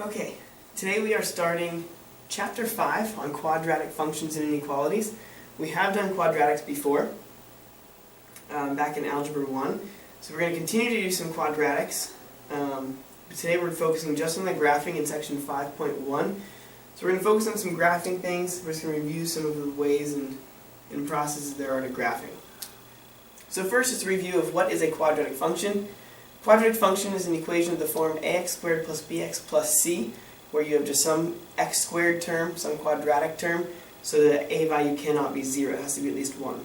Okay, today we are starting Chapter 5 on quadratic functions and inequalities. We have done quadratics before, back in Algebra 1, so we're going to continue to do some quadratics. But today we're focusing just on the graphing in section 5.1. So we're going to focus on some graphing things. We're just going to review some of the ways and processes there are to graphing. So first, just a review of what is a quadratic function. Quadratic function is an equation of the form ax squared plus bx plus c, where you have just some x squared term, some quadratic term, so that a value cannot be 0. It has to be at least 1.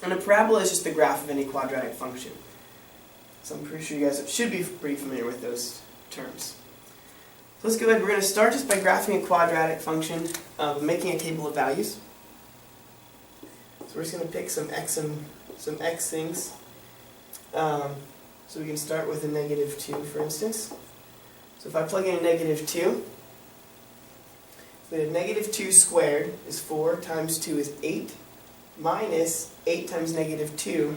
And a parabola is just the graph of any quadratic function. So I'm pretty sure you guys should be pretty familiar with those terms. So let's go ahead. We're going to start just by graphing a quadratic function, making a table of values. So we're just going to pick some x things. So we can start with a -2, for instance. So if I plug in a -2, then -2 squared is 4 times 2 is 8, minus 8 times -2.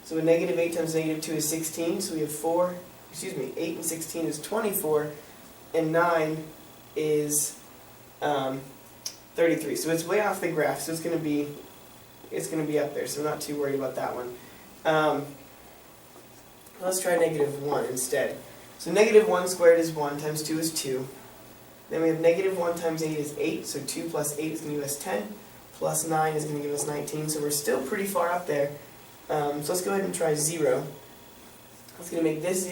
So a -8 times -2 is 16, so we have 8 and 16 is 24, and 9 is 33. So it's way off the graph, so it's going to be up there, so I'm not too worried about that one. Let's try -1 instead. So -1 squared is 1 times 2 is 2. Then we have -1 times 8 is 8, so 2 plus 8 is going to give us 10, plus 9 is going to give us 19, so we're still pretty far up there. So let's go ahead and try 0. That's going to make this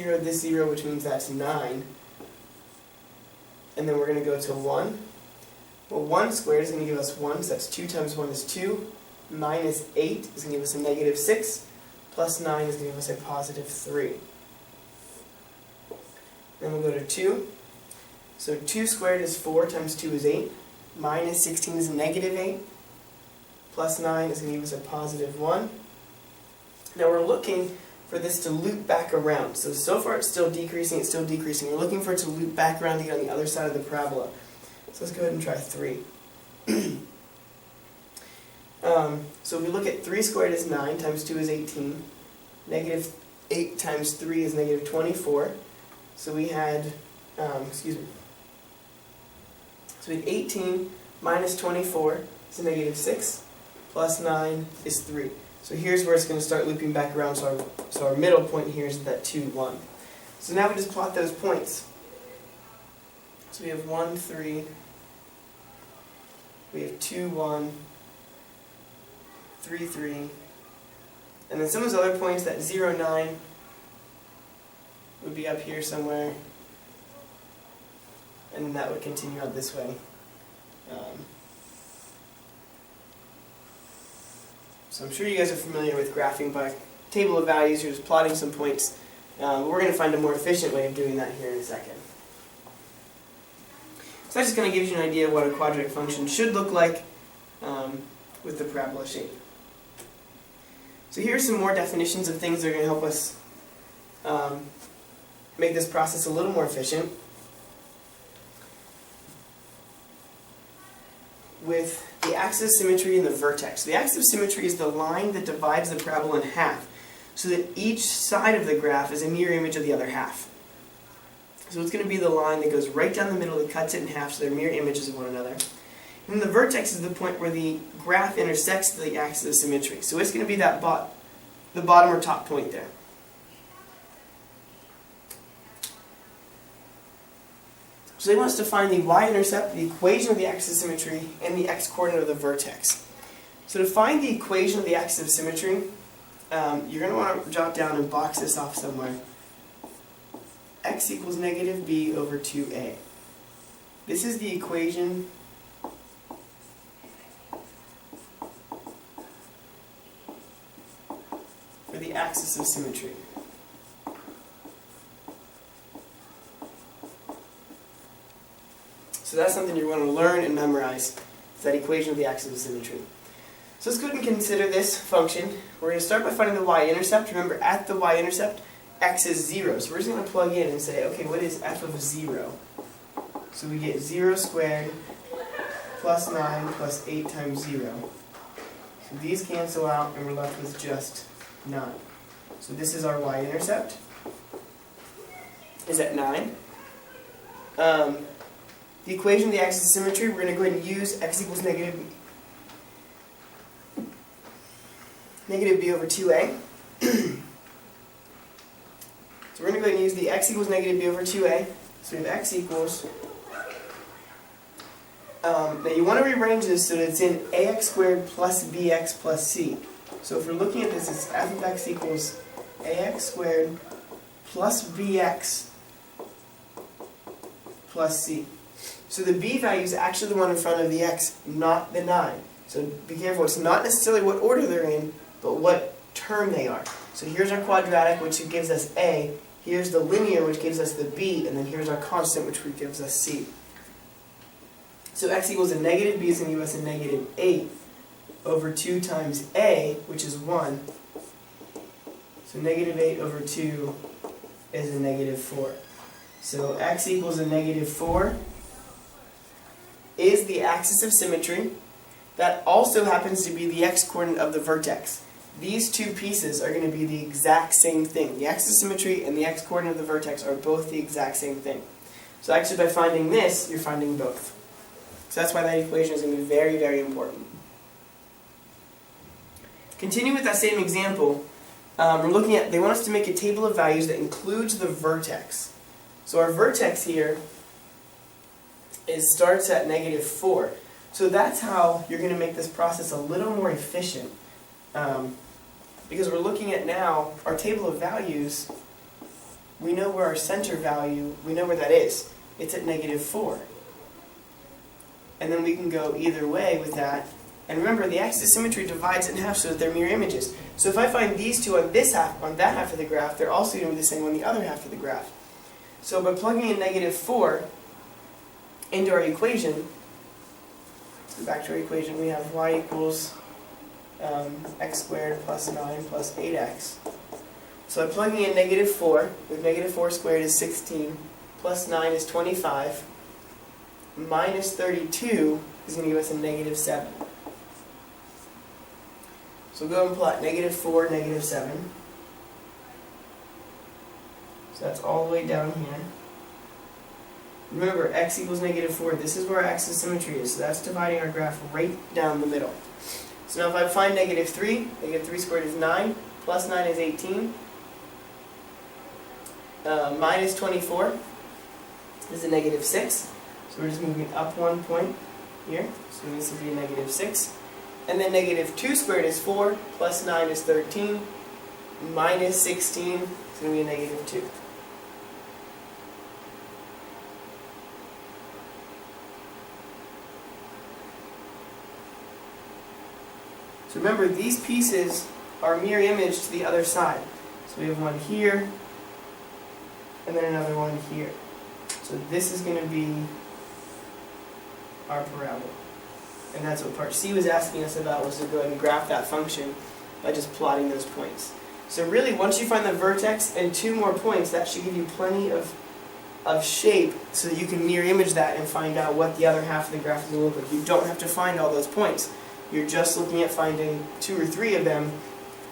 0, which means that's 9. And then we're going to go to 1. Well, 1 squared is going to give us 1, so that's 2 times 1 is 2, minus 8 is going to give us a -6, plus 9 is going to give us a +3. Then we'll go to 2. So 2 squared is 4 times 2 is 8. Minus 16 is a -8. Plus 9 is going to give us a +1. Now we're looking for this to loop back around. So far it's still decreasing, We're looking for it to loop back around to get on the other side of the parabola. So let's go ahead and try 3. So if we look at 3 squared is 9, times 2 is 18. -8 times 3 is -24. So we had, So we had 18 minus 24 is a -6, plus 9 is 3. So here's where it's going to start looping back around, so our middle point here is that 2, 1. So now we just plot those points. So we have 1, 3, we have 2, 1, 3, 3, and then some of those other points, that 0, 9, would be up here somewhere, and then that would continue out this way. So I'm sure you guys are familiar with graphing by table of values. You're just plotting some points. But we're going to find a more efficient way of doing that here in a second. So that just kind of gives you an idea of what a quadratic function should look like with the parabola shape. So here are some more definitions of things that are going to help us make this process a little more efficient. With the axis of symmetry and the vertex. The axis of symmetry is the line that divides the parabola in half, so that each side of the graph is a mirror image of the other half. So it's going to be the line that goes right down the middle that cuts it in half, so they're mirror images of one another. And the vertex is the point where the graph intersects the axis of symmetry. So it's going to be that the bottom or top point there. So they want us to find the y-intercept, the equation of the axis of symmetry, and the x-coordinate of the vertex. So to find the equation of the axis of symmetry, you're going to want to jot down and box this off somewhere. X equals -b over 2a. This is the equation for the axis of symmetry. So that's something you're going to learn and memorize, is that equation of the axis of symmetry. So let's go ahead and consider this function. We're going to start by finding the y-intercept. Remember, at the y-intercept, x is 0. So we're just going to plug in and say, okay, what is f of 0? So we get 0 squared plus 9 plus 8 times 0. So these cancel out, and we're left with just 9. So this is our y-intercept. Is at 9. the equation of the axis of symmetry, we're going to go ahead and use x equals negative b over 2a. So we're going to go ahead and use the x equals negative b over 2a. So we have x equals, now you want to rearrange this so that it's in ax squared plus bx plus c. So if we're looking at this, it's f of x equals ax squared plus bx plus c. So the b value is actually the one in front of the x, not the 9. So be careful, it's not necessarily what order they're in, but what term they are. So here's our quadratic, which gives us a. Here's the linear, which gives us the b, and then here's our constant, which gives us c. So x equals a negative b is going to give us a negative 8 over 2 times a, which is 1. So negative 8 over 2 is a negative 4. So x equals a negative 4 is the axis of symmetry. That also happens to be the x-coordinate of the vertex. These two pieces are going to be the exact same thing. The axis of symmetry and the x-coordinate of the vertex are both the exact same thing. So actually by finding this, you're finding both. So that's why that equation is going to be very, very important. Continue with that same example. We're looking at, they want us to make a table of values that includes the vertex. So our vertex here starts at negative 4. So that's how you're going to make this process a little more efficient. Because we're looking at now our table of values, we know where our center value, we know where that is. It's at negative 4. And then we can go either way with that. And remember, the axis of symmetry divides it in half so that they're mirror images. So if I find these two on this half, on that half of the graph, they're also going to be the same on the other half of the graph. So by plugging in negative 4 into our equation, so back to our equation, we have y equals x squared plus 9 plus 8x. So by plugging in negative 4, with negative 4 squared is 16, plus 9 is 25, minus 32 is going to give us a negative 7. So we'll go and plot negative 4, negative 7. So that's all the way down here. Remember, x equals negative 4. This is where our axis of symmetry is. So that's dividing our graph right down the middle. So now if I find negative 3 squared is 9, plus 9 is 18, minus 24 is a negative 6. So we're just moving up 1 point here. So this would be a negative 6. And then negative 2 squared is 4, plus 9 is 13, minus 16 is going to be a negative 2. So remember, these pieces are mirror image to the other side. So we have one here, and then another one here. So this is going to be our parabola. And that's what part C was asking us about, was to go ahead and graph that function by just plotting those points. So really, once you find the vertex and 2 more points, that should give you plenty of shape so that you can mirror image that and find out what the other half of the graph is going to look like. You don't have to find all those points. You're just looking at finding 2 or 3 of them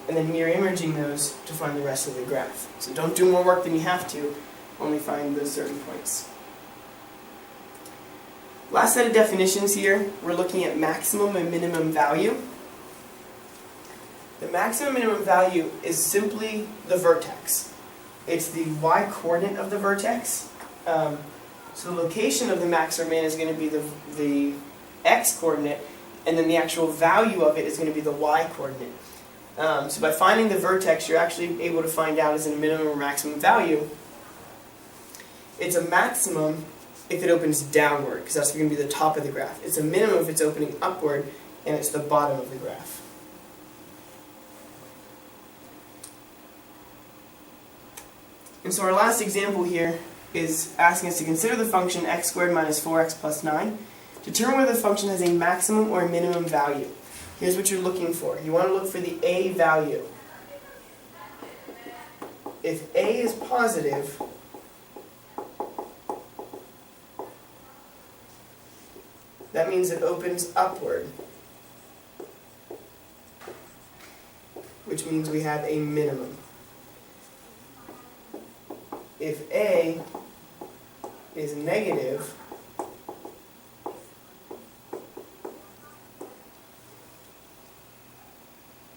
and then mirror imaging those to find the rest of the graph. So don't do more work than you have to, only find those certain points. Last set of definitions here, we're looking at maximum and minimum value. The maximum and minimum value is simply the vertex. It's the y-coordinate of the vertex. So the location of the max or min is going to be the x-coordinate, and then the actual value of it is going to be the y-coordinate. So by finding the vertex, you're actually able to find out is it a minimum or maximum value. It's a maximum if it opens downward, because that's going to be the top of the graph. It's a minimum if it's opening upward, and it's the bottom of the graph. And so our last example here is asking us to consider the function x squared minus 4x plus 9. Determine whether the function has a maximum or a minimum value. Here's what you're looking for. You want to look for the a value. If a is positive, that means it opens upward, which means we have a minimum. If a is negative,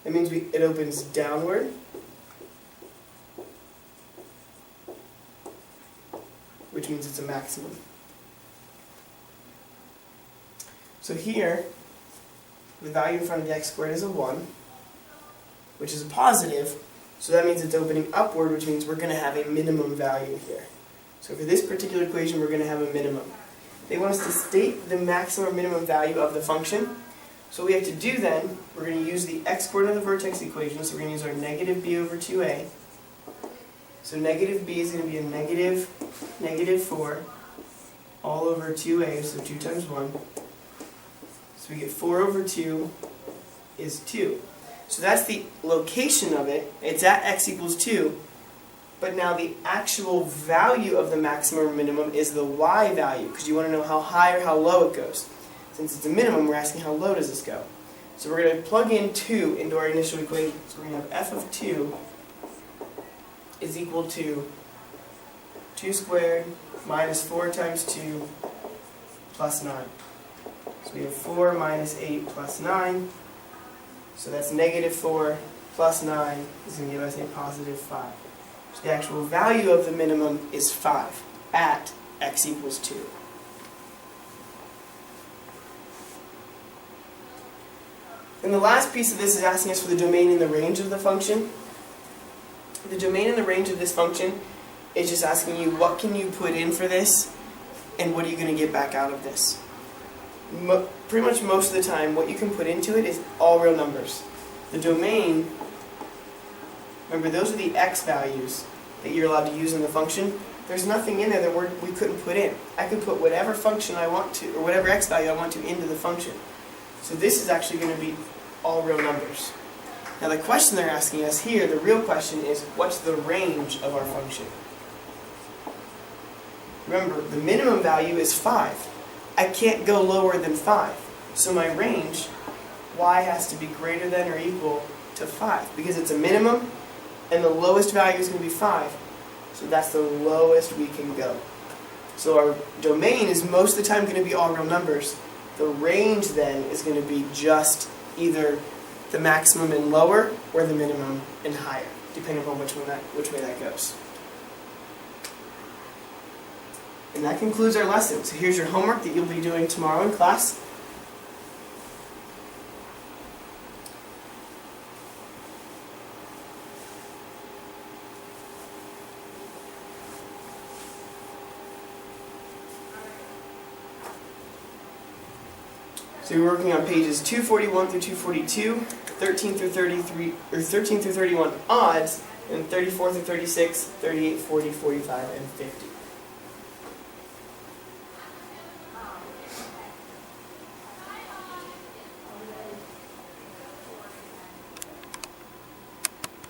that means it opens downward, which means it's a maximum. So here, the value in front of the x squared is a 1, which is a positive, so that means it's opening upward, which means we're going to have a minimum value here. So for this particular equation, we're going to have a minimum. They want us to state the maximum or minimum value of the function. So what we have to do then, we're going to use the x coordinate of the vertex equation, so we're going to use our negative b over 2a. So negative b is going to be a negative 4 all over 2a, so 2 times 1. So we get 4 over 2 is 2. So that's the location of it. It's at x equals 2. But now the actual value of the maximum or minimum is the y value, because you want to know how high or how low it goes. Since it's a minimum, we're asking how low does this go. So we're going to plug in 2 into our initial equation. So we're going to have f of 2 is equal to 2 squared minus 4 times 2 plus 9. So we have 4 minus 8 plus 9. So that's negative 4 plus 9 is going to give us a positive 5. So the actual value of the minimum is 5 at x equals 2. And the last piece of this is asking us for the domain and the range of the function. The domain and the range of this function is just asking you what can you put in for this and what are you going to get back out of this. Pretty much most of the time what you can put into it is all real numbers. The domain, remember those are the x values that you're allowed to use in the function. There's nothing in there that we couldn't put in. I could put whatever function I want to, or whatever x value I want to into the function. So this is actually going to be all real numbers. Now the question they're asking us here, the real question is, what's the range of our function? Remember, the minimum value is 5. I can't go lower than 5. So my range, y has to be greater than or equal to 5. Because it's a minimum, and the lowest value is going to be 5. So that's the lowest we can go. So our domain is most of the time going to be all real numbers. The range then is going to be just either the maximum and lower or the minimum and higher, depending upon which way that goes. And that concludes our lesson. So here's your homework that you'll be doing tomorrow in class. So you're working on pages 241 through 242, 13 through 33, or 13 through 31 odds, and 34 through 36, 38, 40, 45, and 50.